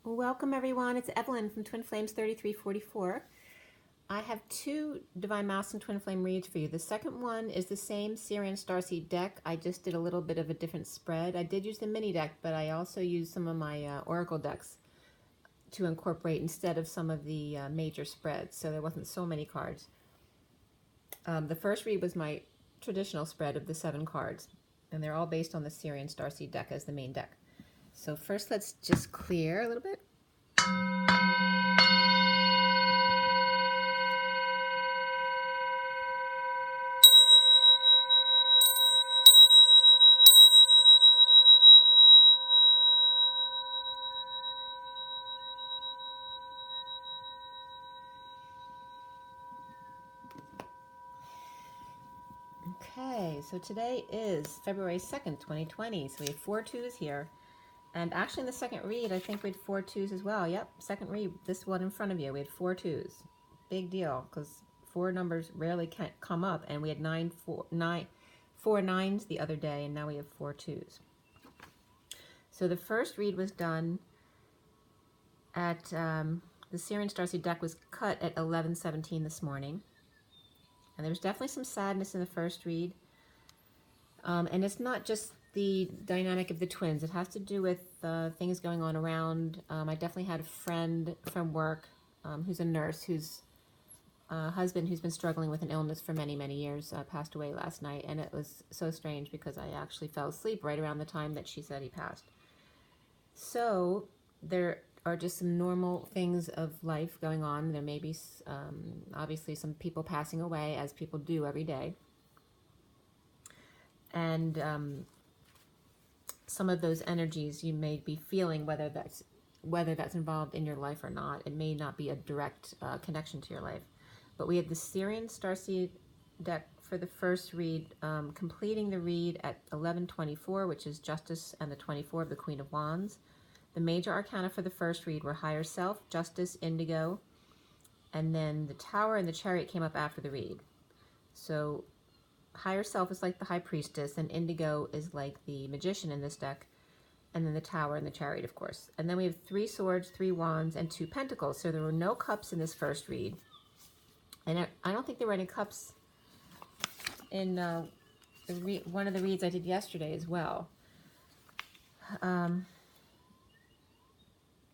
Welcome everyone, it's Evelyn from Twin Flames 3344. I have two Divine Masculine Twin Flame reads for you. The second one is the same SIRIAN Starseed deck. I just did a little bit of a different spread. I did use the mini deck, but I also used some of my Oracle decks to incorporate instead of some of the major spreads, so there wasn't so many cards. The first read was my traditional spread of the 7 cards, and they're all based on the SIRIAN Starseed deck as the main deck. So first let's just clear a little bit. Okay, so today is February 2nd, 2020. So we have 4 twos here. And actually in the second read, I think we had 4 twos as well. Yep, second read, this one in front of you, we had 4 twos. Big deal, because 4 numbers rarely can't come up, and we had 4 nines the other day, and now we have 4 twos. So the first read was done at, the SIRIAN Starseed deck was cut at 11:17 this morning. And there was definitely some sadness in the first read. And it's not just the dynamic of the twins. It has to do with things going on around. I definitely had a friend from work who's a nurse, whose husband, who's been struggling with an illness for many, many years, passed away last night. And it was so strange because I actually fell asleep right around the time that she said he passed. So there are just some normal things of life going on. There may be obviously some people passing away, as people do every day. And some of those energies you may be feeling, whether that's involved in your life or not. It may not be a direct connection to your life. But we had the SIRIAN Starseed deck for the first read, completing the read at 11:24, which is Justice and the 24 of the Queen of Wands. The major arcana for the first read were Higher Self, Justice, Indigo, and then the Tower and the Chariot came up after the read. So Higher Self is like the High Priestess, and Indigo is like the Magician in this deck, and then the Tower and the Chariot, of course. And then we have 3 Swords, 3 Wands, and 2 Pentacles. So there were no cups in this first read. And I don't think there were any cups in one of the reads I did yesterday as well.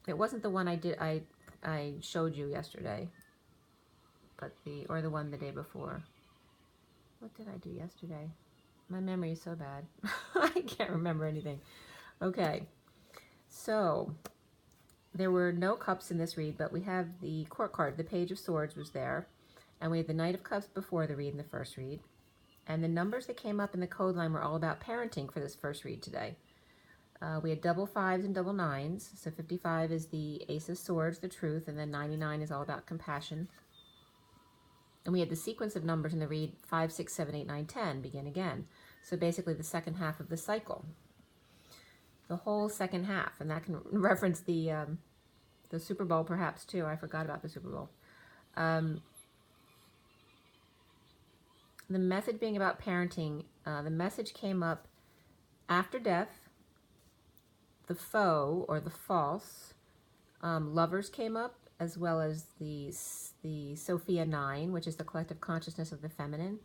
It wasn't the one I showed you yesterday, but the one the day before. What did I do yesterday? My memory is so bad. I can't remember anything. Okay, so there were no cups in this read, but we have the court card. The Page of Swords was there, and we had the Knight of Cups before the read in the first read. And the numbers that came up in the code line were all about parenting for this first read today. We had double 5s and double 9s. So 55 is the Ace of Swords, the truth, and then 99 is all about compassion. And we had the sequence of numbers in the read 5, 6, 7, 8, 9, 10, begin again. So basically the second half of the cycle. The whole second half, and that can reference the Super Bowl perhaps too. I forgot about the Super Bowl. The message being about parenting, the message came up after death, the foe or the false, lovers came up, as well as the Sophia 9, which is the collective consciousness of the feminine,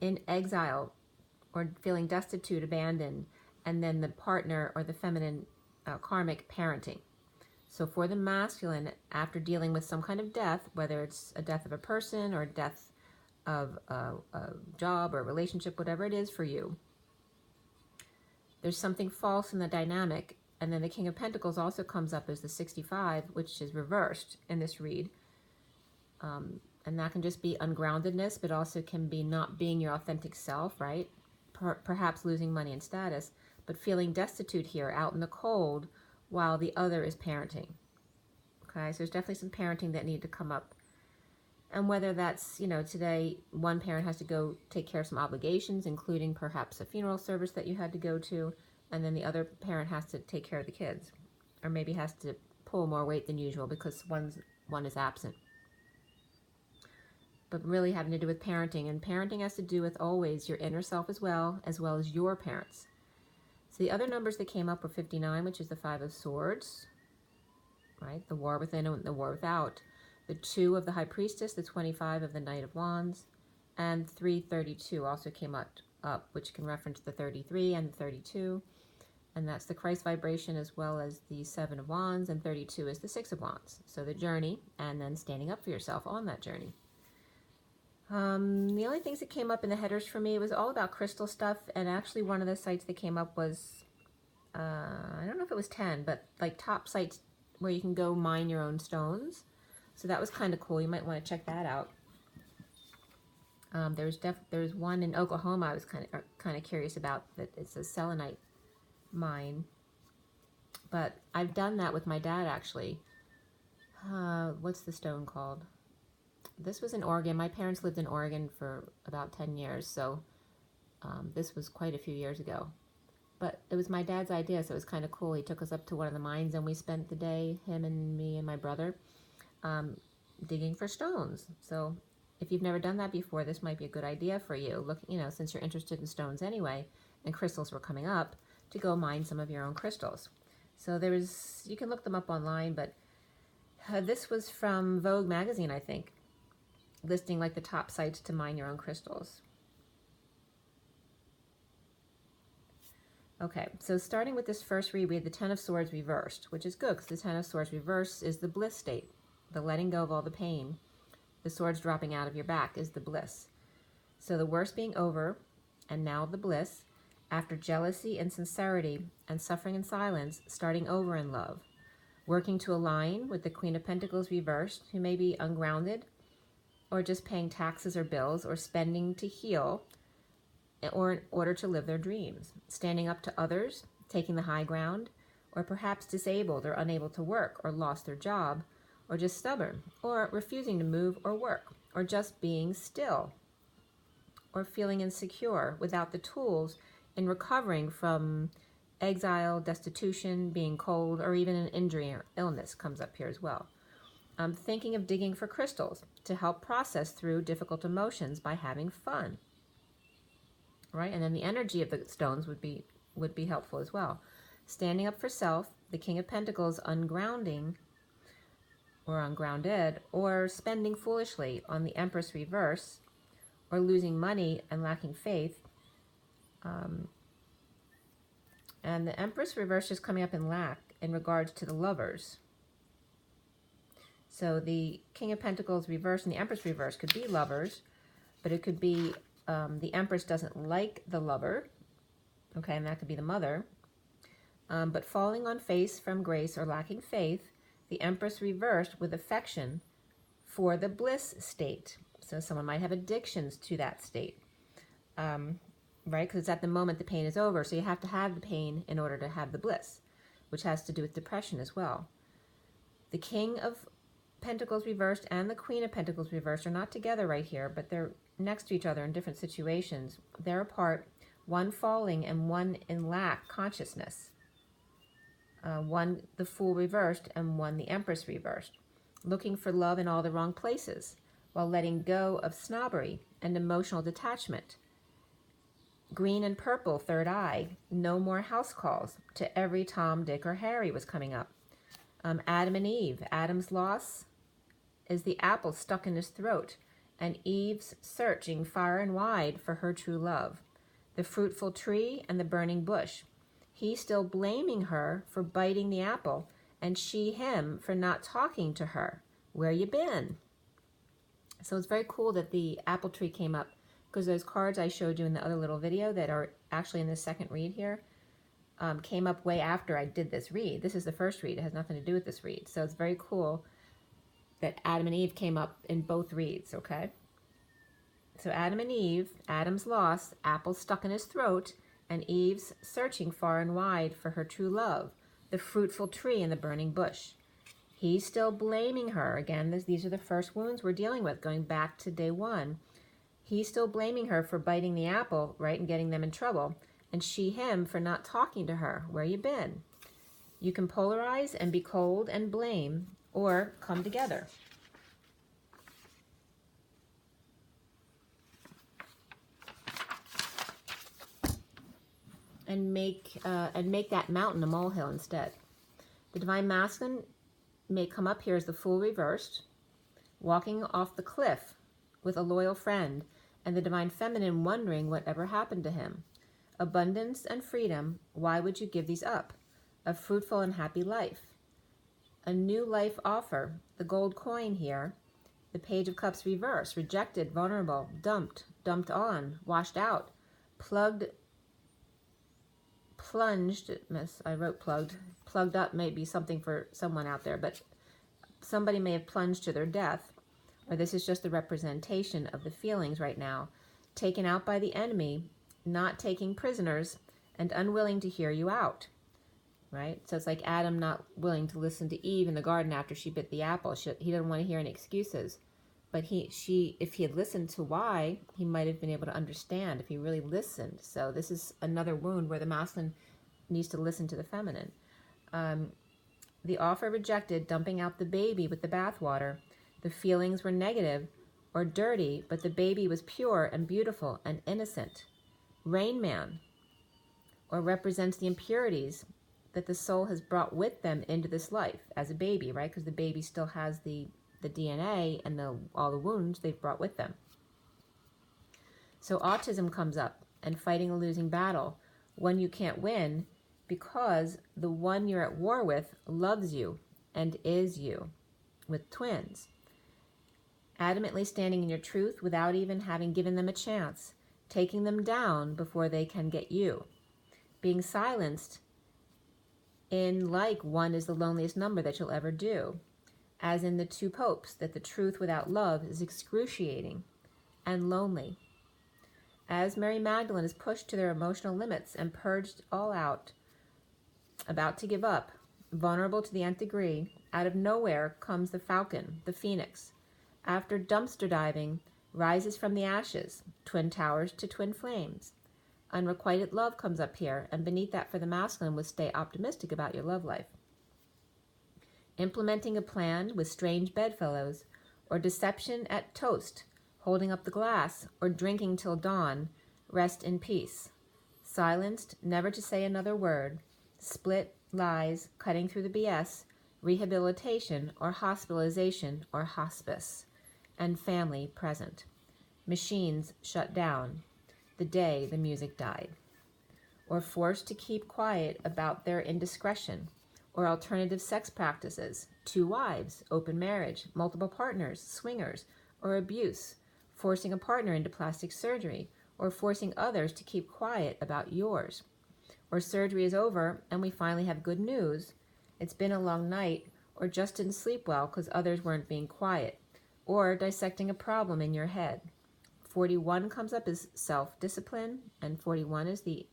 in exile or feeling destitute, abandoned, and then the partner or the feminine karmic parenting. So for the masculine, after dealing with some kind of death, whether it's a death of a person or death of a job or a relationship, whatever it is for you, there's something false in the dynamic. And then the King of Pentacles also comes up as the 65, which is reversed in this read. And that can just be ungroundedness, but also can be not being your authentic self, right? Perhaps losing money and status, but feeling destitute here, out in the cold, while the other is parenting. Okay, so there's definitely some parenting that need to come up. And whether that's, today one parent has to go take care of some obligations, including perhaps a funeral service that you had to go to, and then the other parent has to take care of the kids, or maybe has to pull more weight than usual because one is absent. But really having to do with parenting, and parenting has to do with always your inner self as well as your parents. So the other numbers that came up were 59, which is the 5 of Swords, right? The war within and the war without. The 2 of the High Priestess, the 25 of the Knight of Wands, and 332 also came up, which can reference the 33 and the 32. And that's the Christ vibration, as well as the 7 of Wands, and 32 is the 6 of Wands. So the journey, and then standing up for yourself on that journey. The only things that came up in the headers for me was all about crystal stuff, and actually one of the sites that came up was, I don't know if it was 10, but like top sites where you can go mine your own stones. So that was kind of cool. You might want to check that out. There's one in Oklahoma I was kind of curious about, that it's a selenite mine, but I've done that with my dad actually. What's the stone called? This was in Oregon. My parents lived in Oregon for about 10 years, so this was quite a few years ago. But it was my dad's idea, so it was kind of cool. He took us up to one of the mines, and we spent the day, him and me and my brother, digging for stones. So if you've never done that before, this might be a good idea for you. Look, since you're interested in stones anyway, and crystals were coming up, to go mine some of your own crystals. So you can look them up online, but this was from Vogue magazine, I think, listing like the top sites to mine your own crystals. Okay, so starting with this first read, we had the 10 of Swords reversed, which is good because the 10 of Swords reversed is the bliss state, the letting go of all the pain. The swords dropping out of your back is the bliss. So the worst being over, and now the bliss, after jealousy and sincerity and suffering in silence, starting over in love, working to align with the Queen of Pentacles reversed, who may be ungrounded, or just paying taxes or bills, or spending to heal, or in order to live their dreams, standing up to others, taking the high ground, or perhaps disabled or unable to work, or lost their job, or just stubborn, or refusing to move or work, or just being still, or feeling insecure without the tools in recovering from exile, destitution, being cold, or even an injury or illness comes up here as well. Thinking of digging for crystals to help process through difficult emotions by having fun. Right, and then the energy of the stones would be helpful as well. Standing up for self, the King of Pentacles ungrounding or ungrounded, or spending foolishly on the Empress reverse, or losing money and lacking faith. And the Empress reverse is coming up in lack in regards to the lovers. So the King of Pentacles reverse and the Empress reverse could be lovers, but it could be the Empress doesn't like the lover, okay, and that could be the mother. But falling on face from grace or lacking faith, the Empress reversed with affection for the bliss state. So someone might have addictions to that state, right? Because it's at the moment the pain is over, so you have to have the pain in order to have the bliss, which has to do with depression as well. The King of Pentacles reversed and the Queen of Pentacles reversed are not together right here, but they're next to each other in different situations. They're apart, one falling and one in lack consciousness. One the Fool reversed and one the Empress reversed. Looking for love in all the wrong places while letting go of snobbery and emotional detachment. Green and purple, third eye, no more house calls to every Tom, Dick, or Harry was coming up. Adam and Eve, Adam's loss is the apple stuck in his throat, and Eve's searching far and wide for her true love. The fruitful tree and the burning bush. He still blaming her for biting the apple, and she him for not talking to her. Where you been? So it's very cool that the apple tree came up, because those cards I showed you in the other little video that are actually in the second read here came up way after I did this read. This is the first read. It has nothing to do with this read. So it's very cool that Adam and Eve came up in both reads, okay? So Adam and Eve, Adam's lost, apple stuck in his throat, and Eve's searching far and wide for her true love, the fruitful tree and the burning bush. He's still blaming her. Again, these are the first wounds we're dealing with, going back to day one. He's still blaming her for biting the apple, right, and getting them in trouble, and she him for not talking to her. Where you been? You can polarize and be cold and blame, or come together. And make that mountain a molehill instead. The Divine Masculine may come up here as the Fool reversed, walking off the cliff with a loyal friend, and the Divine Feminine wondering whatever happened to him. Abundance and freedom, why would you give these up? A fruitful and happy life. A new life offer, the gold coin here. The Page of Cups reverse, rejected, vulnerable, dumped, dumped on, washed out, plugged, plunged, I wrote plugged. Plugged up may be something for someone out there, but somebody may have plunged to their death, or this is just a representation of the feelings right now. Taken out by the enemy, not taking prisoners, and unwilling to hear you out. Right? So it's like Adam not willing to listen to Eve in the garden after she bit the apple. He doesn't want to hear any excuses. But if he had listened to why, he might have been able to understand if he really listened. So this is another wound where the masculine needs to listen to the feminine. The offer rejected, dumping out the baby with the bathwater. The feelings were negative or dirty, but the baby was pure and beautiful and innocent. Rain Man, or represents the impurities that the soul has brought with them into this life as a baby, right? Because the baby still has the DNA and all the wounds they've brought with them. So autism comes up, and fighting a losing battle, one you can't win, because the one you're at war with loves you and is you, with twins. Adamantly standing in your truth without even having given them a chance, taking them down before they can get you. Being silenced in like one is the loneliest number that you'll ever do. As in the two popes, that the truth without love is excruciating and lonely. As Mary Magdalene is pushed to their emotional limits and purged all out, about to give up, vulnerable to the nth degree, out of nowhere comes the falcon, the phoenix. After dumpster diving, rises from the ashes, twin towers to twin flames. Unrequited love comes up here, and beneath that for the masculine was stay optimistic about your love life. Implementing a plan with strange bedfellows, or deception at toast, holding up the glass, or drinking till dawn, rest in peace. Silenced, never to say another word, split, lies, cutting through the BS, rehabilitation or hospitalization or hospice, and family present. Machines shut down, the day the music died. Or forced to keep quiet about their indiscretion, or alternative sex practices, 2 wives, open marriage, multiple partners, swingers, or abuse, forcing a partner into plastic surgery, or forcing others to keep quiet about yours. Or surgery is over and we finally have good news. It's been a long night, or just didn't sleep well because others weren't being quiet, or dissecting a problem in your head. 41 comes up as self-discipline, and 41 is the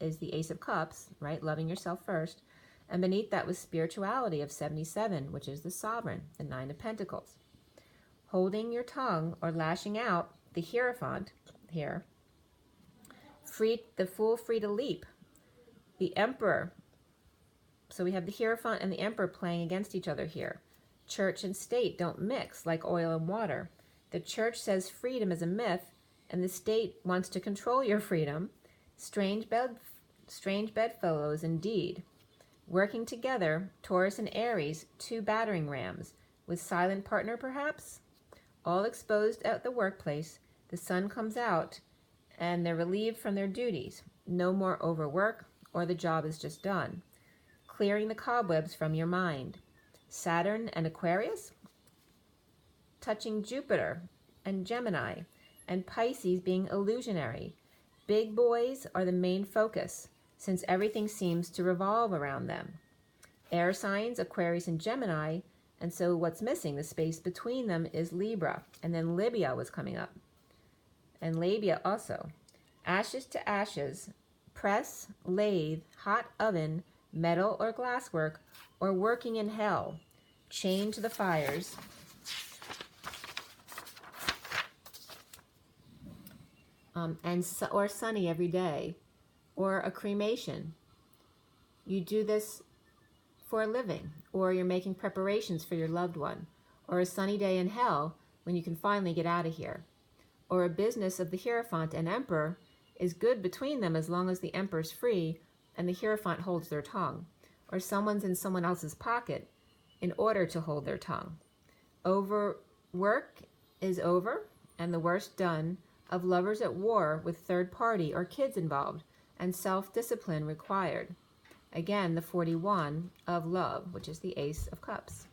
Ace of Cups, right? Loving yourself first. And beneath that was spirituality of 77, which is the sovereign, the 9 of Pentacles. Holding your tongue or lashing out, the Hierophant here. The Fool free to leap. The Emperor. So we have the Hierophant and the Emperor playing against each other here. Church and state don't mix like oil and water. The church says freedom is a myth, and the state wants to control your freedom. Strange bedfellows indeed. Working together, Taurus and Aries, 2 battering rams, with silent partner perhaps? All exposed at the workplace, the sun comes out, and they're relieved from their duties. No more overwork, or the job is just done. Clearing the cobwebs from your mind. Saturn and Aquarius? Touching Jupiter and Gemini, and Pisces being illusionary. Big boys are the main focus, since everything seems to revolve around them. Air signs, Aquarius and Gemini, and so what's missing, the space between them, is Libra. And then Libya was coming up. And Labia also. Ashes to ashes, press, lathe, hot oven, metal or glasswork, or working in hell. Chained to the fires. Or sunny every day. Or a cremation. You do this for a living, or you're making preparations for your loved one, or a sunny day in hell when you can finally get out of here. Or a business of the Hierophant and Emperor is good between them as long as the Emperor's free and the Hierophant holds their tongue. Or someone's in someone else's pocket in order to hold their tongue. Overwork is over, and the worst done, of lovers at war with third party or kids involved, and self-discipline required. Again, the 41 of love, which is the Ace of Cups.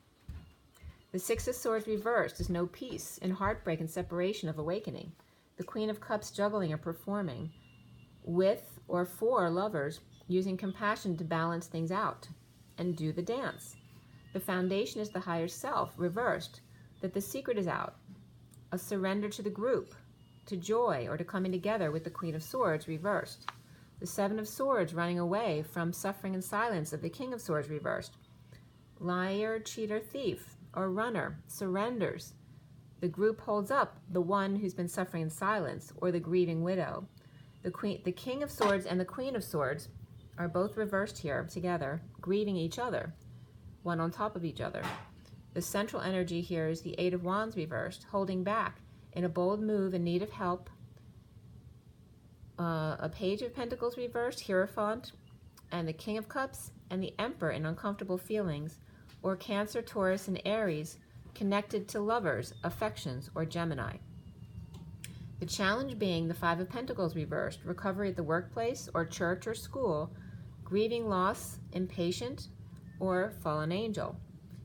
The Six of Swords reversed is no peace, in heartbreak and separation of awakening. The Queen of Cups juggling or performing with or for lovers, using compassion to balance things out and do the dance. The foundation is the higher self, reversed, that the secret is out, a surrender to the group, to joy, or to coming together with the Queen of Swords, reversed. The Seven of Swords running away from suffering and silence of the King of Swords, reversed. Liar, cheater, thief, or runner, surrenders. The group holds up the one who's been suffering in silence, or the grieving widow. The King of Swords and the Queen of Swords are both reversed here together, grieving each other, one on top of each other. The central energy here is the Eight of Wands reversed, holding back in a bold move in need of help. A Page of Pentacles reversed, Hierophant, and the King of Cups, and the Emperor in uncomfortable feelings, or Cancer, Taurus, and Aries connected to lovers, affections, or Gemini. The challenge being the Five of Pentacles reversed, recovery at the workplace or church or school, grieving loss, impatient, or fallen angel.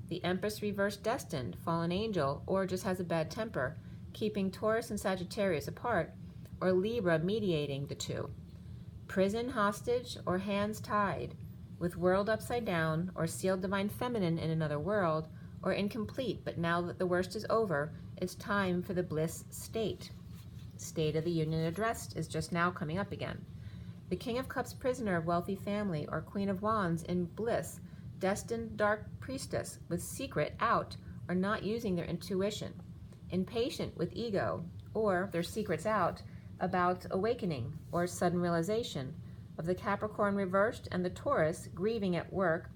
The Empress reversed, destined, fallen angel, or just has a bad temper, keeping Taurus and Sagittarius apart, or Libra mediating the two. Prison, hostage, or hands tied, with world upside down, or sealed divine feminine in another world, or incomplete, but now that the worst is over, it's time for the bliss state. State of the Union addressed is just now coming up again. The King of Cups prisoner of wealthy family, or Queen of Wands in bliss, destined dark priestess with secret out, or not using their intuition, impatient with ego, or their secrets out, about awakening or sudden realization, of the Capricorn reversed and the Taurus grieving at work,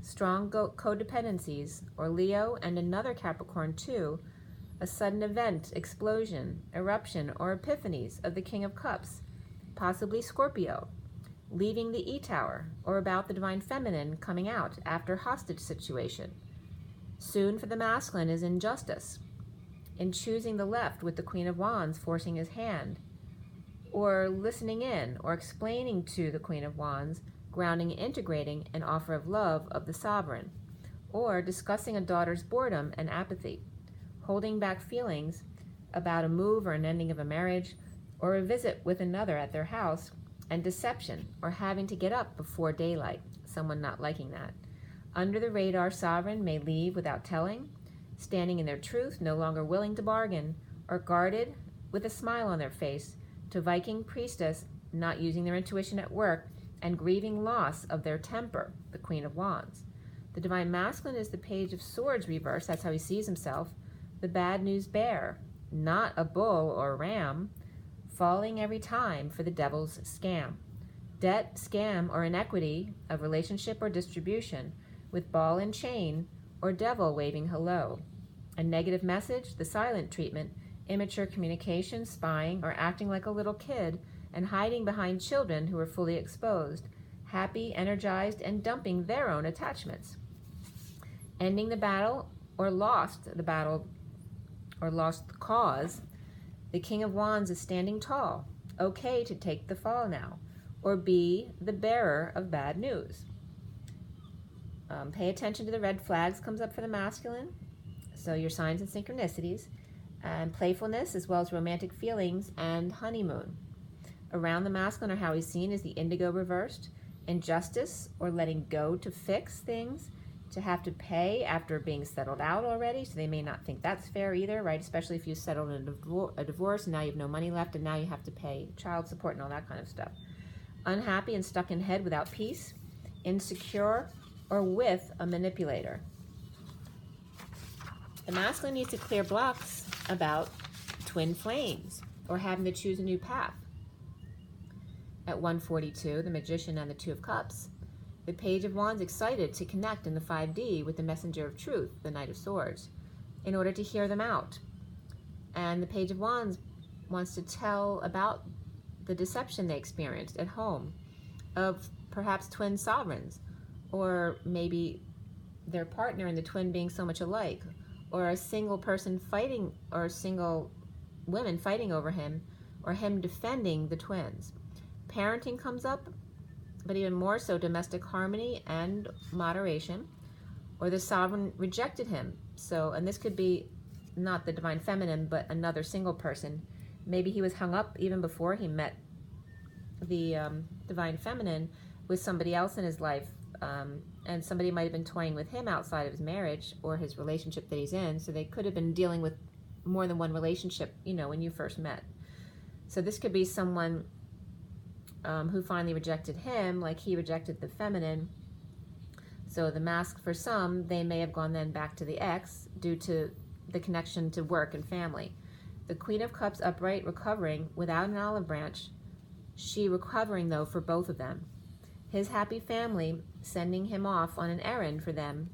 strong codependencies, or Leo and another Capricorn too, a sudden event, explosion, eruption, or epiphanies of the King of Cups, possibly Scorpio, leaving the E-Tower, or about the divine feminine coming out after hostage situation. Soon for the masculine is injustice, in choosing the left with the Queen of Wands forcing his hand, or listening in, or explaining to the Queen of Wands, grounding and integrating an offer of love of the sovereign, or discussing a daughter's boredom and apathy, holding back feelings about a move or an ending of a marriage, or a visit with another at their house, and deception, or having to get up before daylight, someone not liking that. Under the radar sovereign may leave without telling, standing in their truth, no longer willing to bargain, or guarded with a smile on their face, to Viking priestess not using their intuition at work and grieving loss of their temper, the Queen of Wands. The divine masculine is the Page of Swords reversed, that's how he sees himself, the bad news bear, not a bull or ram, falling every time for the devil's scam. Debt, scam, or inequity of relationship or distribution, with ball and chain, or devil waving hello. A negative message, the silent treatment, immature communication, spying, or acting like a little kid, and hiding behind children who are fully exposed, happy, energized, and dumping their own attachments. Ending the battle, or lost the battle, or lost the cause, the King of Wands is standing tall, okay to take the fall now, or be the bearer of bad news. Pay attention to the red flags comes up for the masculine, so your signs and synchronicities, and playfulness as well as romantic feelings and honeymoon. Around the masculine or how he's seen is the indigo reversed, injustice or letting go to fix things, to have to pay after being settled out already, so they may not think that's fair either, right? Especially if you settled in a divorce and now you have no money left and now you have to pay child support and all that kind of stuff. Unhappy and stuck in head without peace, insecure, or with a manipulator. The masculine needs to clear blocks about twin flames or having to choose a new path. At 142, the Magician and the Two of Cups, the Page of Wands excited to connect in the 5D with the Messenger of Truth, the Knight of Swords, in order to hear them out. And the Page of Wands wants to tell about the deception they experienced at home of perhaps twin sovereigns, or maybe their partner and the twin being so much alike, or a single person fighting, or single women fighting over him, or him defending the twins. Parenting comes up, but even more so domestic harmony and moderation, or the sovereign rejected him. So, and this could be not the divine feminine, but another single person. Maybe he was hung up even before he met the divine feminine with somebody else in his life, and somebody might have been toying with him outside of his marriage or his relationship that he's in. So they could have been dealing with more than one relationship, you know, when you first met. So this could be someone who finally rejected him, like he rejected the feminine. So the mask, for some, they may have gone then back to the ex due to the connection to work and family. The Queen of Cups upright, recovering without an olive branch. She recovering, though, for both of them. His happy family sending him off on an errand for them,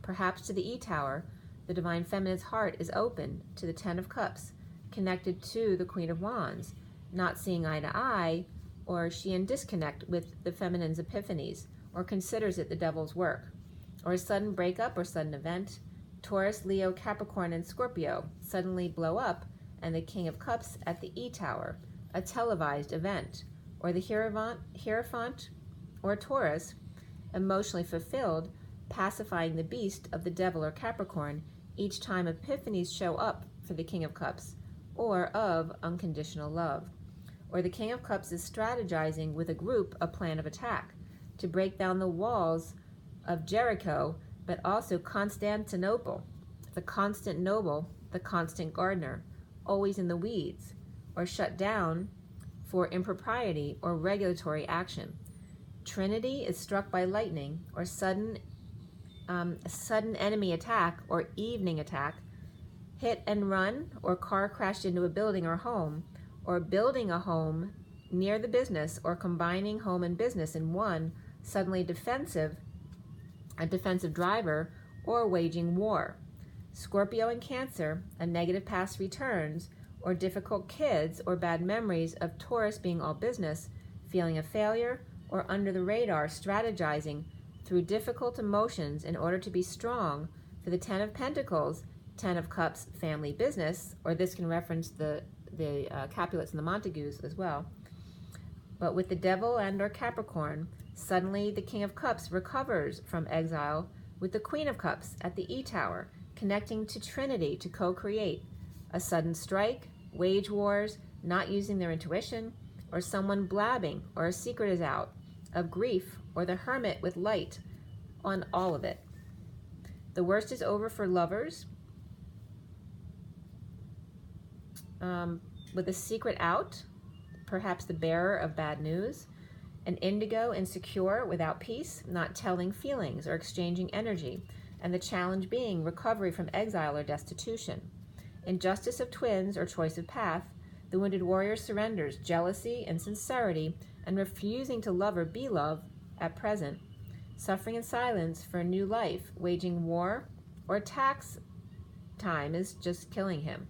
perhaps to the E-Tower. The divine feminine's heart is open to the Ten of Cups, connected to the Queen of Wands, not seeing eye to eye, or is she in disconnect with the feminine's epiphanies, or considers it the devil's work, or a sudden breakup or sudden event. Taurus, Leo, Capricorn, and Scorpio suddenly blow up, and the King of Cups at the E-Tower, a televised event, or the Hierophant or Taurus, emotionally fulfilled, pacifying the beast of the devil or Capricorn each time epiphanies show up for the King of Cups, or of unconditional love. Or the King of Cups is strategizing with a group a plan of attack to break down the walls of Jericho, but also Constantinople, the constant noble, the constant gardener, always in the weeds, or shut down for impropriety or regulatory action. Trinity is struck by lightning, or sudden enemy attack or evening attack, hit and run, or car crashed into a building or home, or building a home near the business, or combining home and business in one, suddenly a defensive driver, or waging war. Scorpio and Cancer, a negative past returns, or difficult kids, or bad memories of Taurus being all business, feeling a failure, or under the radar, strategizing through difficult emotions in order to be strong. For the Ten of Pentacles, Ten of Cups, family business, or this can reference the Capulets and the Montagues as well. But with the Devil and or Capricorn, suddenly the King of Cups recovers from exile with the Queen of Cups at the E-Tower, connecting to Trinity to co-create. A sudden strike, wage wars, not using their intuition, or someone blabbing, or a secret is out, of grief, or the Hermit with light on all of it. The worst is over for lovers, with a secret out, perhaps the bearer of bad news. An indigo, insecure, without peace, not telling feelings or exchanging energy, and the challenge being recovery from exile or destitution. Injustice of twins or choice of path, the wounded warrior surrenders jealousy and sincerity and refusing to love or be loved at present. Suffering in silence for a new life, waging war, or tax time is just killing him.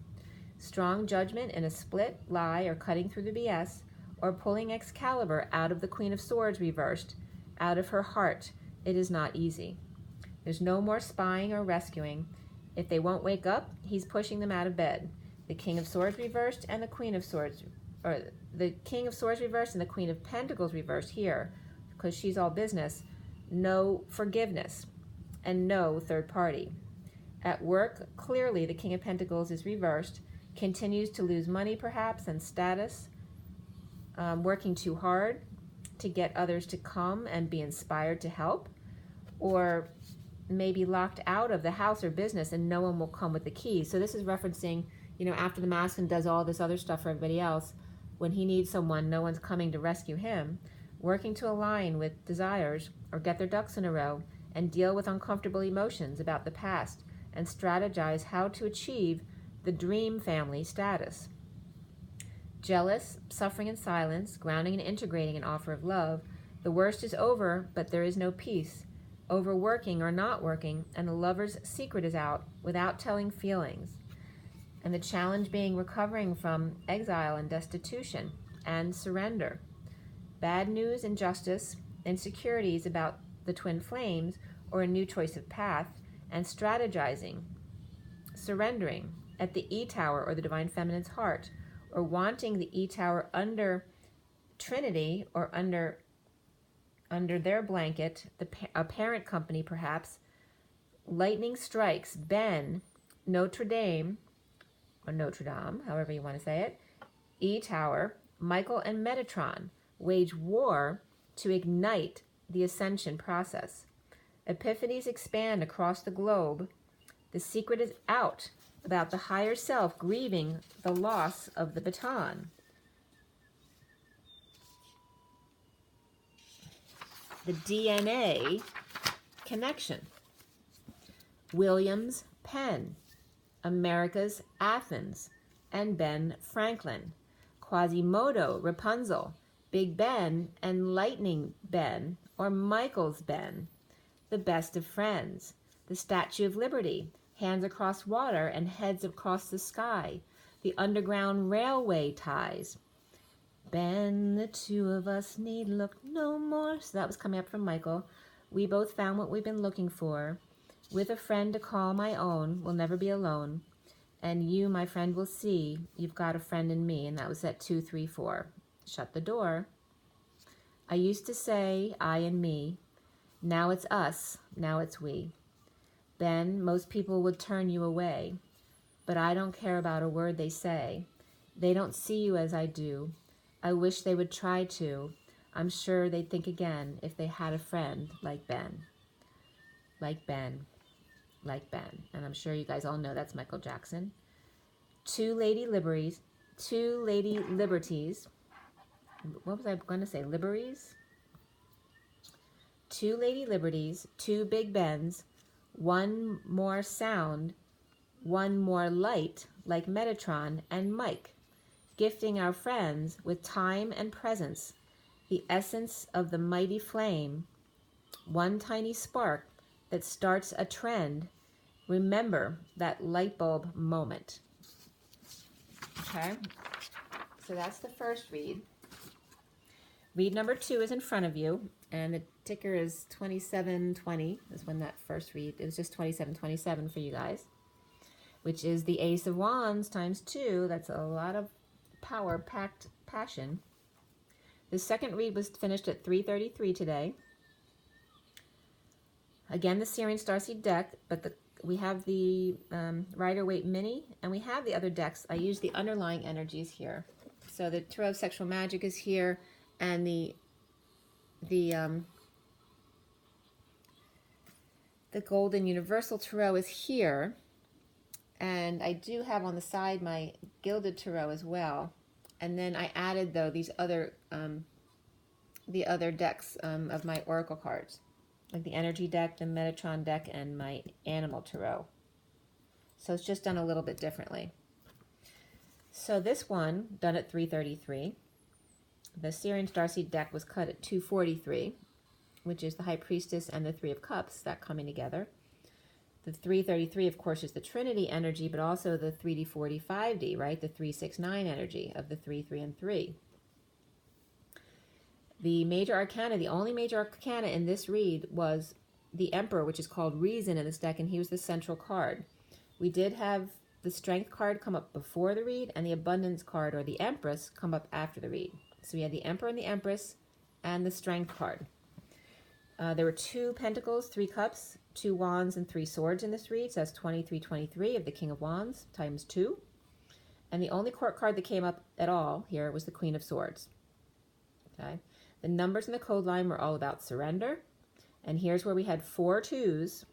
Strong judgment in a split, lie, or cutting through the BS, or pulling Excalibur out of the Queen of Swords reversed, out of her heart. It is not easy. There's no more spying or rescuing. If they won't wake up, he's pushing them out of bed. The King of Swords reversed and the Queen of Swords, or the King of Swords reversed and the Queen of Pentacles reversed here, because she's all business. No forgiveness and no third party. At work, clearly the King of Pentacles is reversed, continues to lose money perhaps and status, working too hard to get others to come and be inspired to help, or maybe locked out of the house or business and no one will come with the keys. So this is referencing, you know, after the masculine does all this other stuff for everybody else, when he needs someone, no one's coming to rescue him, working to align with desires or get their ducks in a row and deal with uncomfortable emotions about the past and strategize how to achieve the dream family status. Jealous, suffering in silence, grounding and integrating an offer of love. The worst is over, but there is no peace. Overworking or not working, and the lover's secret is out without telling feelings. And the challenge being recovering from exile and destitution and surrender. Bad news, injustice, insecurities about the twin flames, or a new choice of path, and strategizing, surrendering at the E tower or the Divine Feminine's heart, or wanting the E tower under Trinity or under their blanket, a parent company perhaps. Lightning strikes Ben, Notre Dame, or Notre Dame, however you want to say it, E tower, Michael and Metatron wage war to ignite the ascension process. Epiphanies expand across the globe. The secret is out about the higher self grieving the loss of the baton. The DNA connection. William's pen, America's Athens, and Ben Franklin. Quasimodo, Rapunzel, Big Ben and Lightning Ben, or Michael's Ben. The best of friends. The Statue of Liberty, hands across water and heads across the sky. The Underground Railway ties. Ben, the two of us need look no more. So that was coming up from Michael. We both found what we've been looking for. With a friend to call my own, we'll never be alone. And you, my friend, will see you've got a friend in me. And that was at 234. Shut the door. I used to say I and me. Now it's us. Now it's we. Ben, most people would turn you away. But I don't care about a word they say. They don't see you as I do. I wish they would try to. I'm sure they'd think again if they had a friend like Ben. Like Ben. Like Ben. And I'm sure you guys all know that's Michael Jackson. Two lady liberties. What was I going to say? Liberties? Two lady liberties, two big Bens, one more sound, one more light like Metatron and Mike, gifting our friends with time and presence, the essence of the mighty flame, one tiny spark that starts a trend. Remember that light bulb moment. Okay, so that's the first read. Read number 2 is in front of you, and the ticker is 2720 is when that first read. It was just 2727 for you guys, which is the Ace of Wands times 2. That's a lot of power-packed passion. The second read was finished at 3:33 today. Again, the SIRIAN Starseed deck, but we have the Rider-Waite Mini, and we have the other decks. I use the underlying energies here. So the Tarot of Sexual Magic is here, and the Golden Universal Tarot is here. And I do have on the side my Gilded Tarot as well. And then I added, though, these other the other decks of my Oracle cards, like the Energy deck, the Metatron deck, and my Animal Tarot. So it's just done a little bit differently. So this one, done at 3:33. The SIRIAN Starseed deck was cut at 2:43, which is the High Priestess and the Three of Cups, that coming together. The 3:33, of course, is the Trinity energy, but also the 3D, 4D, 5D, right? The 369 energy of the 3, 3, and 3. The major arcana, the only major arcana in this read was the Emperor, which is called Reason in this deck, and he was the central card. We did have the Strength card come up before the read, and the Abundance card, or the Empress, come up after the read. So we had the Emperor and the Empress, and the Strength card. There were 2 Pentacles, 3 Cups, 2 Wands, and 3 Swords in this read. So that's 2323 of the King of Wands times 2. And the only court card that came up at all here was the Queen of Swords. Okay. The numbers in the code line were all about surrender. And here's where we had 4 2s,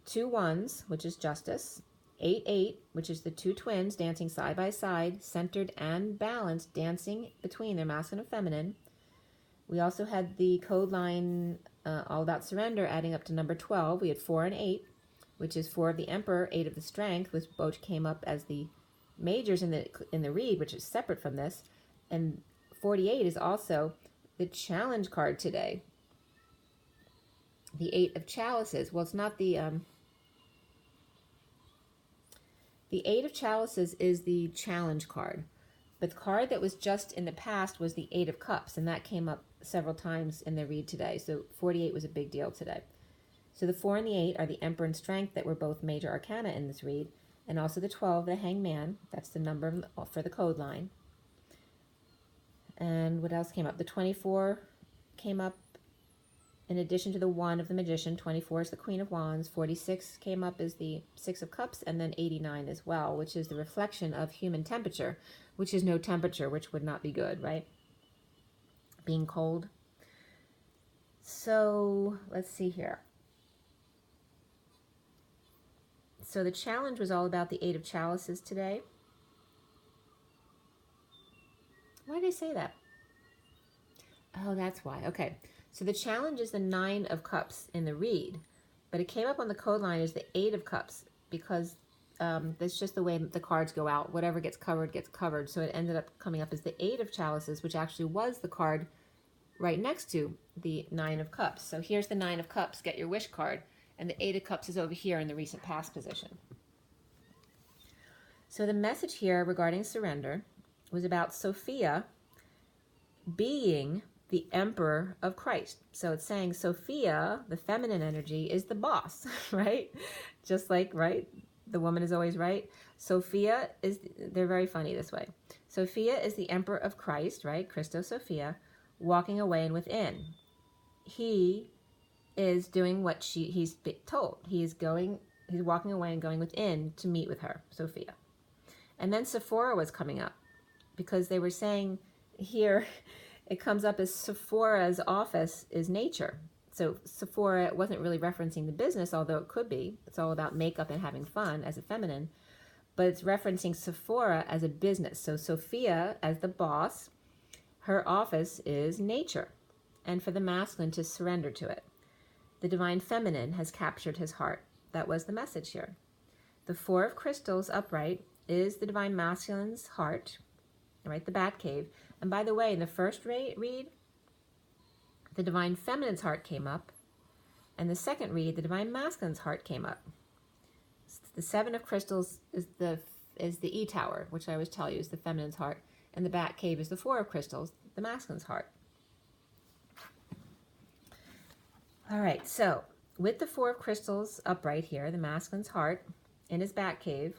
2 1s, which is justice, 8 8, which is the 2 twins dancing side by side, centered and balanced, dancing between their masculine and feminine. We also had the code line all about surrender, adding up to number 12. We had 4 and 8, which is 4 of the Emperor, 8 of the Strength, which both came up as the majors in the read, which is separate from this. And 48 is also the challenge card today. The 8 of Chalices. Well, it's not the 8 of Chalices is the challenge card. But the card that was just in the past was the 8 of Cups, and that came up several times in the read today. So 48 was a big deal today. So the 4 and the 8 are the Emperor and Strength that were both major arcana in this read, and also the 12, the Hangman. That's the number for the code line. And what else came up? The 24 came up in addition to the 1 of the Magician. 24 is the Queen of Wands. 46 came up as the 6 of Cups, and then 89 as well, which is the reflection of human temperature, which is no temperature, which would not be good, right? Being cold. So let's see here. So the challenge was all about the 8 of Chalices today. Why did I say that? Oh, that's why. Okay. So the challenge is the 9 of Cups in the read, but it came up on the code line as the 8 of Cups because that's just the way the cards go out. Whatever gets covered gets covered. So it ended up coming up as the 8 of Chalices, which actually was the card right next to the 9 of Cups. So here's the 9 of Cups, get your wish card, and the 8 of Cups is over here in the recent past position. So the message here regarding surrender was about Sophia being the Emperor of Christ. So it's saying Sophia, the feminine energy, is the boss, right? Just like, right? The woman is always right. Sophia is, they're very funny this way. Sophia is the Emperor of Christ, right? Christos Sophia, walking away and within. He is doing what he's told. He's walking away and going within to meet with her, Sophia. And then Sephora was coming up because they were saying here, it comes up as Sephora's office is nature. So Sephora wasn't really referencing the business, although it could be. It's all about makeup and having fun as a feminine. But it's referencing Sephora as a business. So Sophia as the boss, her office is nature. And for the masculine to surrender to it. The divine feminine has captured his heart. That was the message here. The 4 of Crystals upright is the divine masculine's heart, right? The Batcave. And by the way, in the first read, the divine feminine's heart came up, and the second read, the divine masculine's heart came up. The 7 of Crystals is the E-Tower, which I always tell you is the feminine's heart, and the Batcave is the 4 of Crystals, the masculine's heart. All right, so with the 4 of Crystals upright here, the masculine's heart in his Batcave,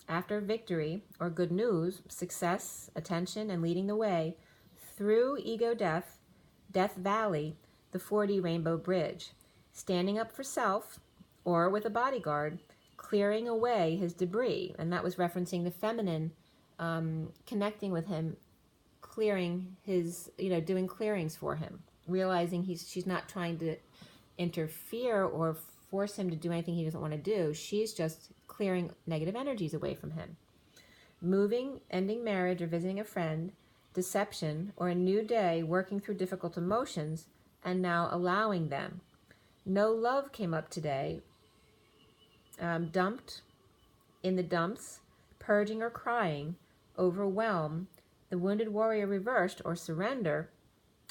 after victory or good news, success, attention, and leading the way through ego death, Death Valley, the 4D Rainbow Bridge, standing up for self or with a bodyguard, clearing away his debris. And that was referencing the feminine connecting with him, clearing his, doing clearings for him, realizing she's not trying to interfere or force him to do anything he doesn't want to do. She's just clearing negative energies away from him. Moving, ending marriage or visiting a friend, deception, or a new day, working through difficult emotions, and now allowing them. No love came up today. Dumped, in the dumps, purging or crying, overwhelm, the wounded warrior reversed or surrender,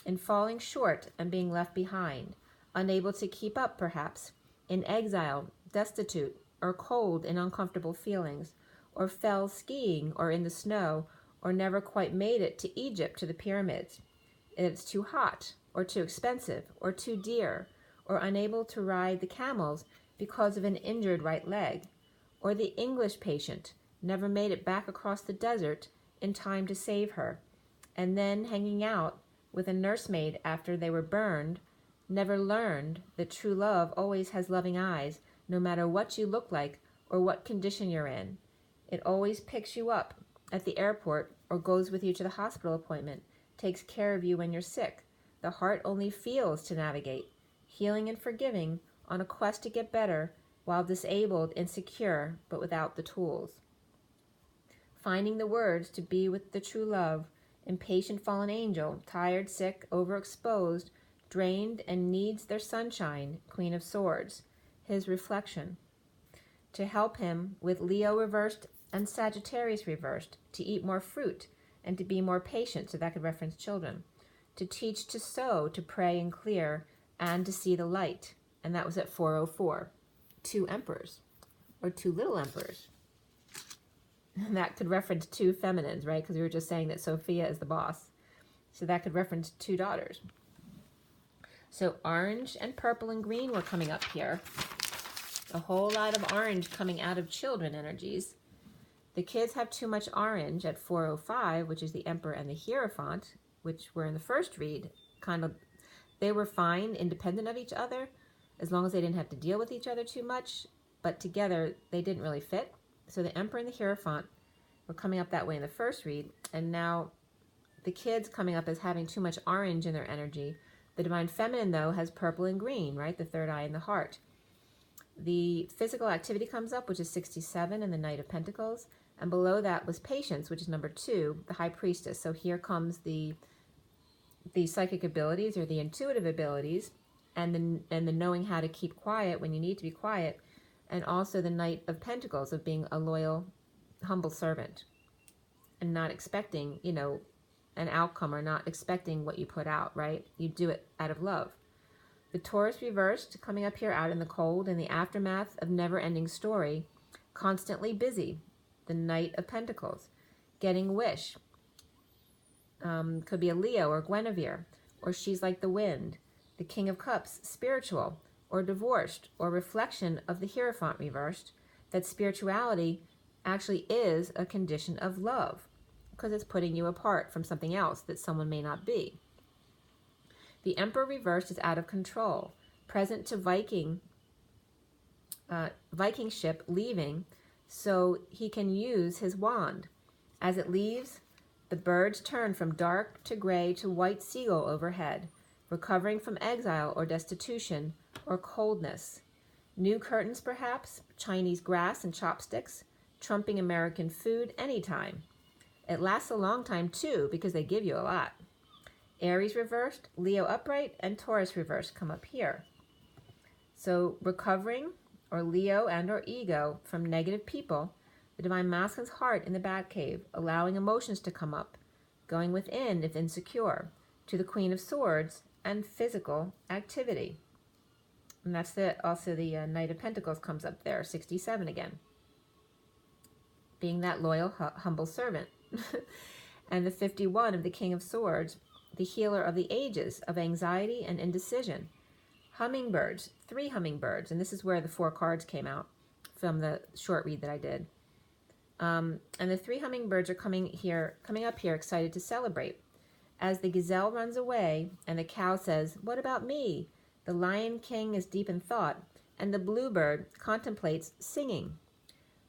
and falling short and being left behind, unable to keep up perhaps, in exile, destitute, or cold in uncomfortable feelings, or fell skiing or in the snow, or never quite made it to Egypt to the pyramids. It's too hot, or too expensive, or too dear, or unable to ride the camels because of an injured right leg, or the English patient never made it back across the desert in time to save her, and then hanging out with a nursemaid after they were burned, never learned that true love always has loving eyes, no matter what you look like or what condition you're in. It always picks you up at the airport or goes with you to the hospital appointment, takes care of you when you're sick. The heart only feels to navigate, healing and forgiving on a quest to get better while disabled, insecure, but without the tools. Finding the words to be with the true love, impatient fallen angel, tired, sick, overexposed, drained, and needs their sunshine, Queen of Swords, his reflection. To help him with Leo reversed and Sagittarius reversed, to eat more fruit and to be more patient, so that could reference children. To teach to sow, to pray and clear, and to see the light. And that was at 404. 2 emperors, or 2 little emperors. And that could reference 2 feminines, right? Because we were just saying that Sophia is the boss. So that could reference 2 daughters. So orange and purple and green were coming up here. A whole lot of orange coming out of children energies. The kids have too much orange at 405, which is the Emperor and the Hierophant, which were in the first read. They were fine, independent of each other, as long as they didn't have to deal with each other too much, but together they didn't really fit. So the Emperor and the Hierophant were coming up that way in the first read, and now the kids coming up as having too much orange in their energy. The Divine Feminine, though, has purple and green, right? The third eye and the heart. The physical activity comes up, which is 67 and the Knight of Pentacles. And below that was Patience, which is number 2, the High Priestess. So here comes the psychic abilities or the intuitive abilities, and the knowing how to keep quiet when you need to be quiet, and also the Knight of Pentacles of being a loyal, humble servant and not expecting, you know, an outcome, or not expecting what you put out, right? You do it out of love. The Taurus reversed, coming up here out in the cold, in the aftermath of never-ending story, constantly busy. The Knight of Pentacles, getting wish. Could be a Leo or Guinevere, or she's like the wind. The King of Cups, spiritual, or divorced, or reflection of the Hierophant reversed, that spirituality actually is a condition of love, because it's putting you apart from something else that someone may not be. The Emperor reversed is out of control, present to Viking ship leaving, so he can use his wand. As it leaves, the birds turn from dark to gray to white seagull overhead, recovering from exile or destitution or coldness. New curtains perhaps, Chinese grass and chopsticks, trumping American food anytime. It lasts a long time too, because they give you a lot. Aries reversed, Leo upright, and Taurus reversed come up here. So recovering, or Leo and or ego, from negative people, the Divine Masculine's heart in the Batcave, allowing emotions to come up, going within if insecure, to the Queen of Swords, and physical activity. And that's also the Knight of Pentacles comes up there, 67 again. Being that loyal, humble servant. And the 51 of the King of Swords, the healer of the ages, of anxiety and indecision. Hummingbirds, 3 hummingbirds, and this is where the 4 cards came out from the short read that I did. And the 3 hummingbirds are coming up here, excited to celebrate. As the gazelle runs away, and the cow says, "What about me?" The Lion King is deep in thought, and the bluebird contemplates singing.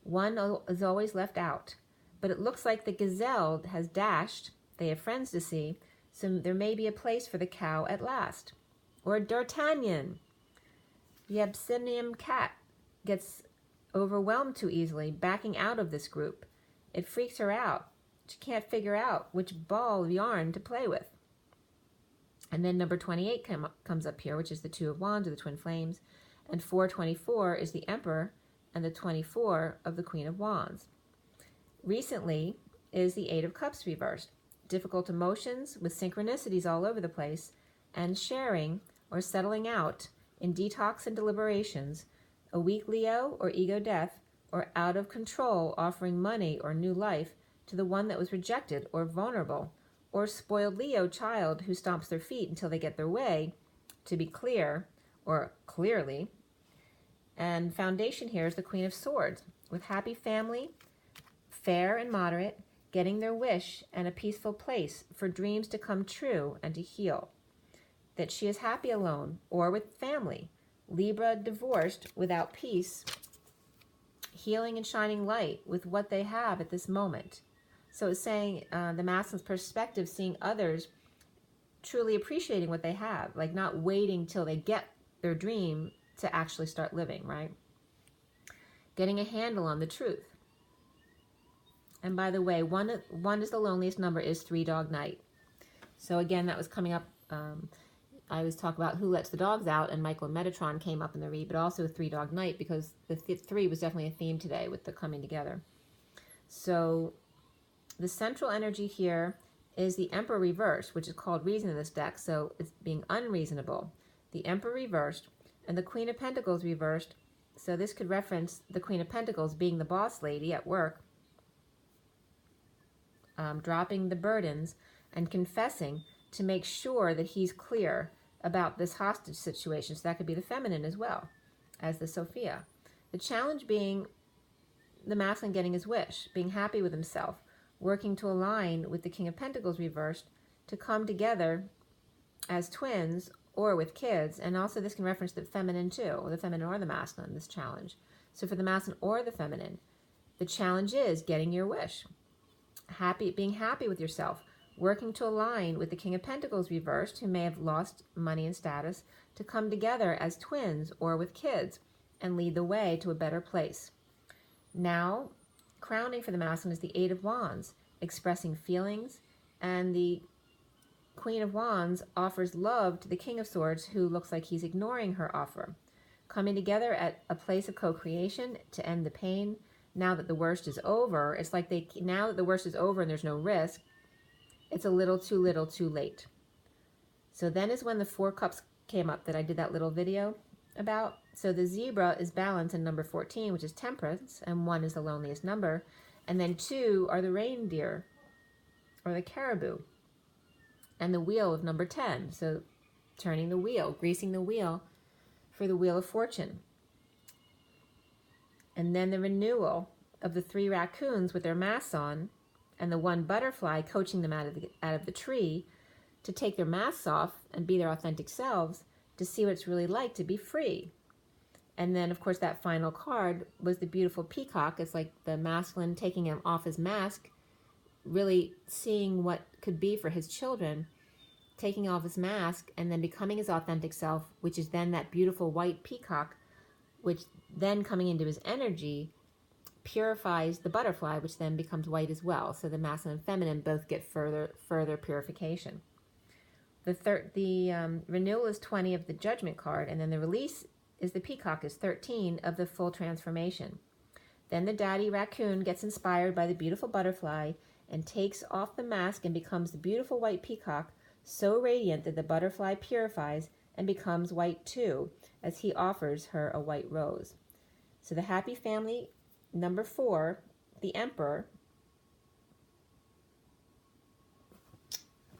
One is always left out, but it looks like the gazelle has dashed. They have friends to see, so there may be a place for the cow at last. Or D'Artagnan. The Abyssinian cat gets overwhelmed too easily, backing out of this group. It freaks her out. She can't figure out which ball of yarn to play with. And then number 28 comes up here, which is the 2 of Wands, or the Twin Flames. And 424 is the Emperor, and the 24 of the Queen of Wands. Recently is the 8 of Cups reversed. Difficult emotions with synchronicities all over the place, and sharing or settling out in detox and deliberations. A weak Leo or ego death, or out of control offering money or new life to the one that was rejected or vulnerable, or spoiled Leo child who stomps their feet until they get their way, to be clear, or clearly. And foundation here is the Queen of Swords, with happy family, fair and moderate, getting their wish and a peaceful place for dreams to come true and to heal. That she is happy alone or with family. Libra divorced without peace, healing and shining light with what they have at this moment. So it's saying the masculine's perspective, seeing others truly appreciating what they have, like not waiting till they get their dream to actually start living, right? Getting a handle on the truth. And by the way, one is the loneliest number is 3 Dog Night. So again, that was coming up. I was talking about who lets the dogs out, and Michael and Metatron came up in the read, but also 3 Dog Night, because the 3 was definitely a theme today with the coming together. So the central energy here is the Emperor reversed, which is called reason in this deck, so it's being unreasonable. The Emperor reversed, and the Queen of Pentacles reversed, so this could reference the Queen of Pentacles being the boss lady at work, dropping the burdens and confessing to make sure that he's clear about this hostage situation. So that could be the feminine as well as the Sophia. The challenge being the masculine getting his wish, being happy with himself, working to align with the King of Pentacles reversed to come together as twins or with kids. And also this can reference the feminine too, or the feminine or the masculine, this challenge. So for the masculine or the feminine, the challenge is getting your wish, being happy with yourself, working to align with the King of Pentacles reversed, who may have lost money and status, to come together as twins or with kids and lead the way to a better place. Now, crowning for the masculine is the Eight of Wands, expressing feelings, and the Queen of Wands offers love to the King of Swords, who looks like he's ignoring her offer. Coming together at a place of co-creation to end the pain. Now that the worst is over, it's like now that the worst is over and there's no risk, it's a little too late. So then is when the Four Cups came up that I did that little video about. So the zebra is balance in number 14, which is temperance, and 1 is the loneliest number. And then 2 are the reindeer, or the caribou. And the wheel of number 10. So turning the wheel, greasing the wheel for the Wheel of Fortune. And then the renewal of the 3 raccoons with their masks on, and the 1 butterfly coaching them out of the tree to take their masks off and be their authentic selves, to see what it's really like to be free. And then, of course, that final card was the beautiful peacock. It's like the masculine taking him off his mask, really seeing what could be for his children, taking off his mask and then becoming his authentic self, which is then that beautiful white peacock, which then coming into his energy purifies the butterfly, which then becomes white as well. So the masculine and feminine both get further purification. The renewal is 20 of the Judgment card, and then the release is the peacock is 13 of the full transformation. Then the daddy raccoon gets inspired by the beautiful butterfly and takes off the mask and becomes the beautiful white peacock, so radiant that the butterfly purifies and becomes white too, as he offers her a white rose. So the happy family, number 4, the Emperor.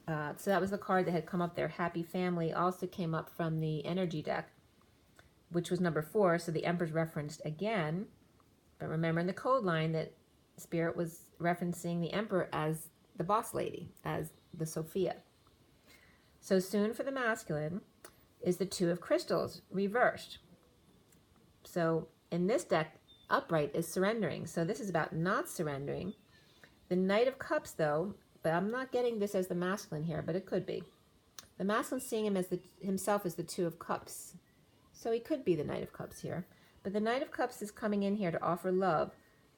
So that was the card that had come up there. Happy family also came up from the energy deck, which was number 4. So the Emperor's referenced again. But remember in the code line that Spirit was referencing the Emperor as the boss lady, as the Sophia. So soon for the masculine is the 2 of crystals reversed. So in this deck, upright is surrendering. So this is about not surrendering. The Knight of Cups, though, but I'm not getting this as the masculine here, but it could be. The masculine seeing him as himself as the 2 of Cups. So he could be the Knight of Cups here. But the Knight of Cups is coming in here to offer love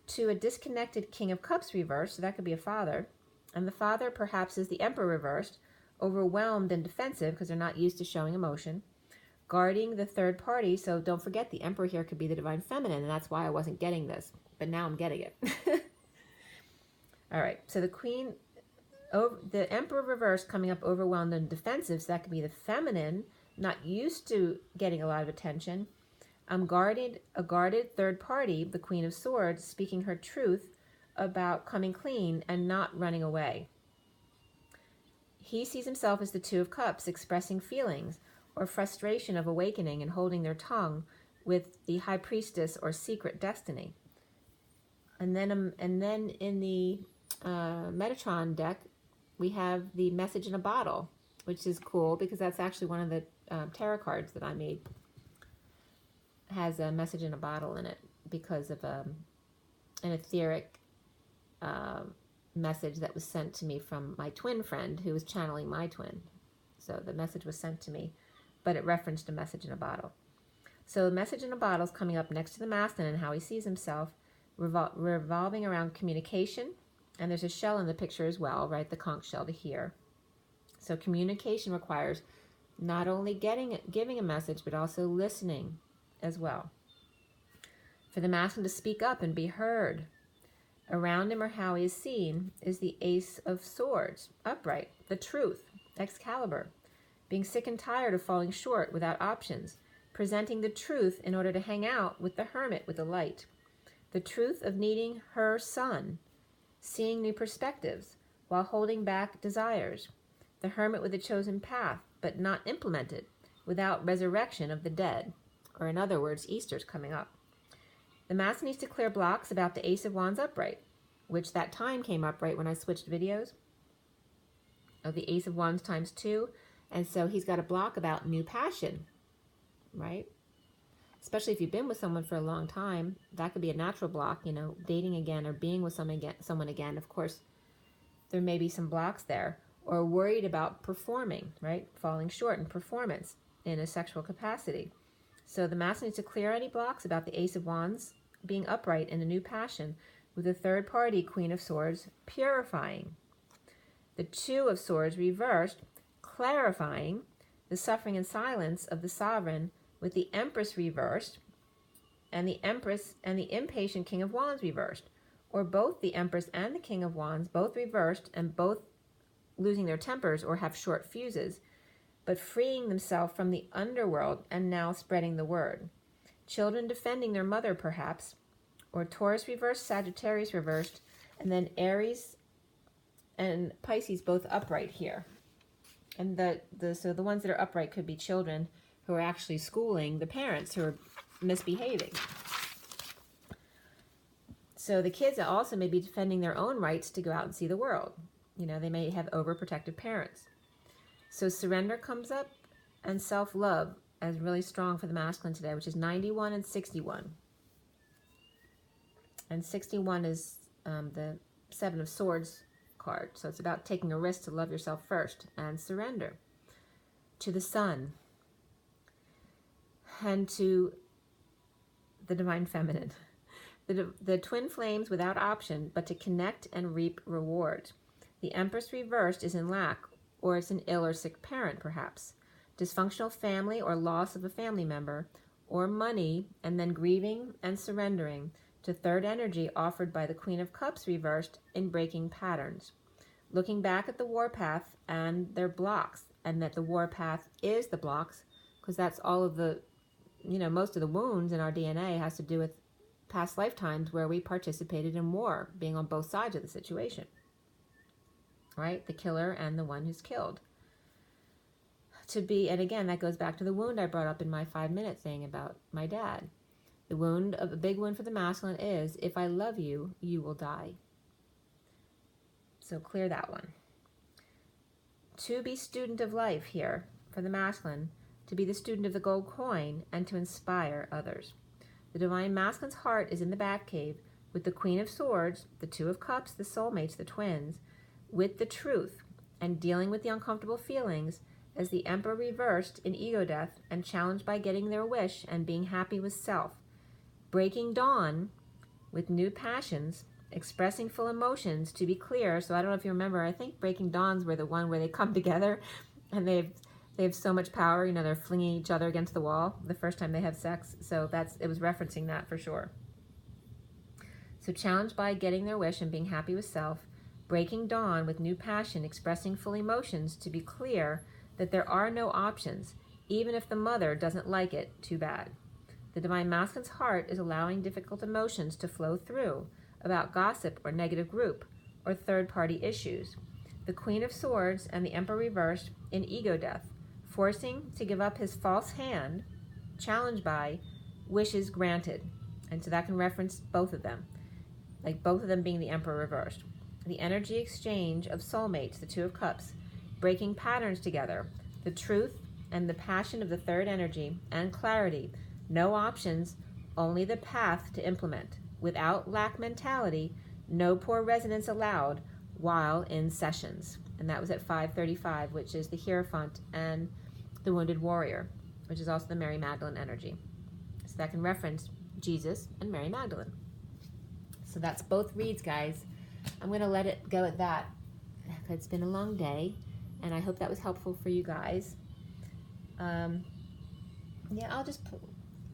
to a disconnected King of Cups reversed. So that could be a father. And the father perhaps is the Emperor reversed, overwhelmed and defensive because they're not used to showing emotion, guarding the third party. So don't forget, the Emperor here could be the Divine Feminine, and that's why I wasn't getting this, but now I'm getting it. All right, so the Emperor reverse coming up overwhelmed and defensive, so that could be the feminine, not used to getting a lot of attention. A guarded third party, the Queen of Swords, speaking her truth about coming clean and not running away. He sees himself as the 2 of Cups, expressing feelings or frustration of awakening and holding their tongue with the High Priestess or secret destiny. And then in the Metatron deck, we have the Message in a Bottle, which is cool because that's actually one of the tarot cards that I made. It has a message in a bottle in it because of an etheric message that was sent to me from my twin friend who was channeling my twin. So the message was sent to me, but it referenced a message in a bottle. So the message in a bottle is coming up next to the masculine and how he sees himself, revolving around communication. And there's a shell in the picture as well, right? The conch shell to hear. So communication requires not only giving a message, but also listening as well. For the masculine to speak up and be heard. Around him or how he is seen is the Ace of Swords, upright, the truth, Excalibur, being sick and tired of falling short without options, presenting the truth in order to hang out with the hermit with the light. The truth of needing her son, seeing new perspectives while holding back desires. The hermit with a chosen path, but not implemented, without resurrection of the dead. Or in other words, Easter's coming up. The Master needs to clear blocks about the Ace of Wands upright, which that time came up right when I switched videos, of the Ace of Wands times 2. And so he's got a block about new passion, right? Especially if you've been with someone for a long time, that could be a natural block, you know, dating again or being with someone again. Of course, there may be some blocks there, or worried about performing, right? Falling short in performance in a sexual capacity. So the Master needs to clear any blocks about the Ace of Wands being upright in a new passion, with the third party, Queen of Swords, purifying. The Two of Swords reversed, clarifying the suffering and silence of the Sovereign, with the Empress reversed, and the Empress and the impatient King of Wands reversed, or both the Empress and the King of Wands, both reversed and both losing their tempers or have short fuses, but freeing themselves from the underworld and now spreading the word. Children defending their mother, perhaps, or Taurus reversed, Sagittarius reversed, and then Aries and Pisces both upright here. And so the ones that are upright could be children who are actually schooling the parents who are misbehaving. So the kids also may be defending their own rights to go out and see the world. You know, they may have overprotective parents. So surrender comes up, and self-love as really strong for the masculine today, which is 91 and 61. And 61 is the Seven of Swords card. So it's about taking a risk to love yourself first and surrender to the sun and to the divine feminine. The twin flames without option, but to connect and reap reward. The Empress reversed is in lack, or it's an ill or sick parent, perhaps. Dysfunctional family or loss of a family member, or money, and then grieving and surrendering to third energy offered by the Queen of Cups reversed in breaking patterns. Looking back at the warpath and their blocks, and that the warpath is the blocks, because that's all of the, you know, most of the wounds in our DNA has to do with past lifetimes where we participated in war, being on both sides of the situation, right? The killer and the one who's killed. And again, that goes back to the wound I brought up in my 5-minute thing about my dad. The wound, a big wound for the masculine is, if I love you, you will die. So clear that one. To be student of life here for the masculine, to be the student of the gold coin, and to inspire others. The divine masculine's heart is in the Batcave with the Queen of Swords, the Two of Cups, the soulmates, the twins, with the truth and dealing with the uncomfortable feelings as the Emperor reversed in ego death and challenged by getting their wish and being happy with self. Breaking dawn with new passions, expressing full emotions, to be clear. So I don't know if you remember, I think Breaking Dawns were the one where they come together and they have so much power, you know, they're flinging each other against the wall the first time they have sex. So it was referencing that for sure. So challenged by getting their wish and being happy with self, breaking dawn with new passion, expressing full emotions, to be clear that there are no options, even if the mother doesn't like it too bad. The divine masculine's heart is allowing difficult emotions to flow through about gossip or negative group or third-party issues. The Queen of Swords and the Emperor reversed in ego death, forcing to give up his false hand, challenged by wishes granted. And so that can reference both of them, like both of them being the Emperor reversed. The energy exchange of soulmates, the Two of Cups, breaking patterns together, the truth and the passion of the third energy, and clarity, no options, only the path to implement. Without lack mentality, no poor residence allowed while in sessions. And that was at 5:35, which is the Hierophant and the Wounded Warrior, which is also the Mary Magdalene energy. So that can reference Jesus and Mary Magdalene. So that's both reads, guys. I'm going to let it go at that. It's been a long day, and I hope that was helpful for you guys. Yeah,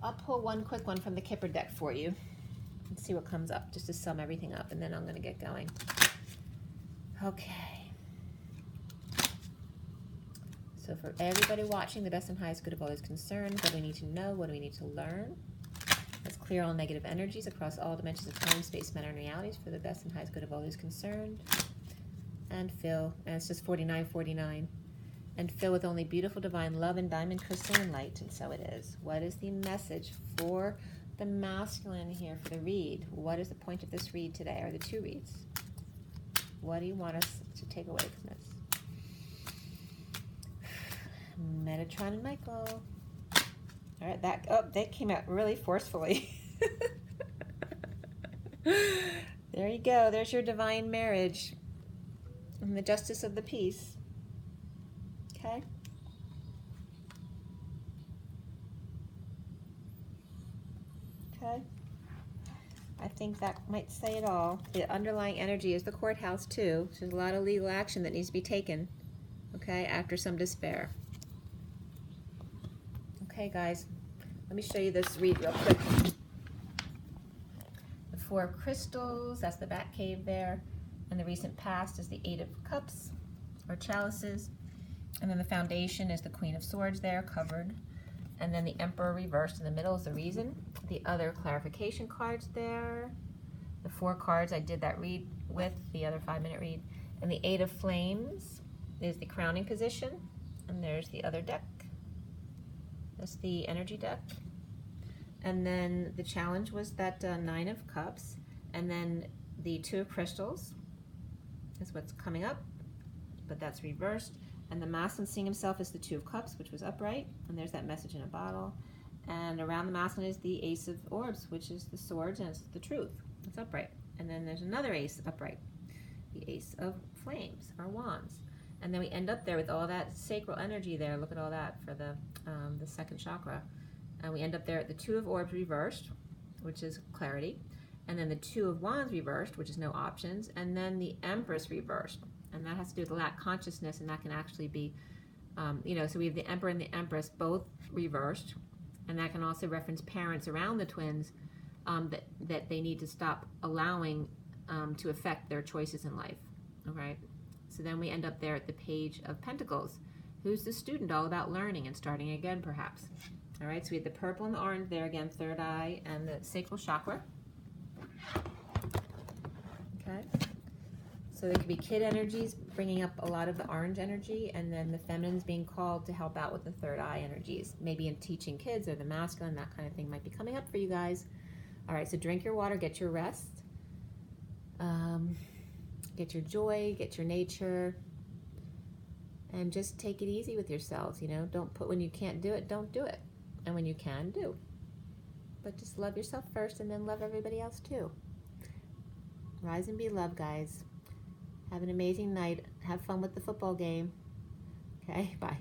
I'll pull one quick one from the Kipper deck for you and see what comes up, just to sum everything up, and then I'm going to get going. Okay. So for everybody watching, the best and highest good of all is concerned. What do we need to know? What do we need to learn? Let's clear all negative energies across all dimensions of time, space, matter, and realities for the best and highest good of all is concerned. And fill. And it's just 4949. and filled with only beautiful divine love and diamond crystalline light, and so it is. What is the message for the masculine here for the read? What is the point of this read today, or the two reads? What do you want us to take away from this? Metatron and Michael. All right, that came out really forcefully. There you go. There's your divine marriage and the justice of the peace. Okay. Okay. I think that might say it all. The underlying energy is the courthouse too. So there's a lot of legal action that needs to be taken, okay, after some despair. Okay, guys, let me show you this read real quick. The Four of Crystals, that's the Bat Cave there. And the recent past is the Eight of Cups, or chalices. And then the foundation is the Queen of Swords there, covered. And then the Emperor reversed in the middle is the reason. The other clarification cards there. The 4 cards I did that read with, the other 5-minute read. And the Eight of Flames is the crowning position. And there's the other deck. That's the energy deck. And then the challenge was that 9 of Cups. And then the 2 of Crystals is what's coming up, but that's reversed. And the masculine seeing himself is the 2 of Cups, which was upright. And there's that message in a bottle. And around the masculine is the Ace of Orbs, which is the swords, and it's the truth. It's upright. And then there's another ace upright, the Ace of Flames, or wands. And then we end up there with all that sacral energy there. Look at all that for the second chakra. And we end up there at the 2 of Orbs reversed, which is clarity. And then the 2 of Wands reversed, which is no options. And then the Empress reversed. And that has to do with lack consciousness, and that can actually be, you know, so we have the Emperor and the Empress both reversed. And that can also reference parents around the twins that they need to stop allowing to affect their choices in life. All right. So then we end up there at the Page of Pentacles. Who's the student? All about learning and starting again, perhaps. All right. So we have the purple and the orange there again, third eye and the sacral chakra. Okay. So there could be kid energies bringing up a lot of the orange energy, and then the feminine's being called to help out with the third eye energies. Maybe in teaching kids, or the masculine, that kind of thing might be coming up for you guys. All right, so drink your water, get your rest, get your joy, get your nature, and just take it easy with yourselves. You know, don't put, when you can't do it, don't do it. And when you can, do. But just love yourself first, and then love everybody else too. Rise and be loved, guys. Have an amazing night. Have fun with the football game. Okay, bye.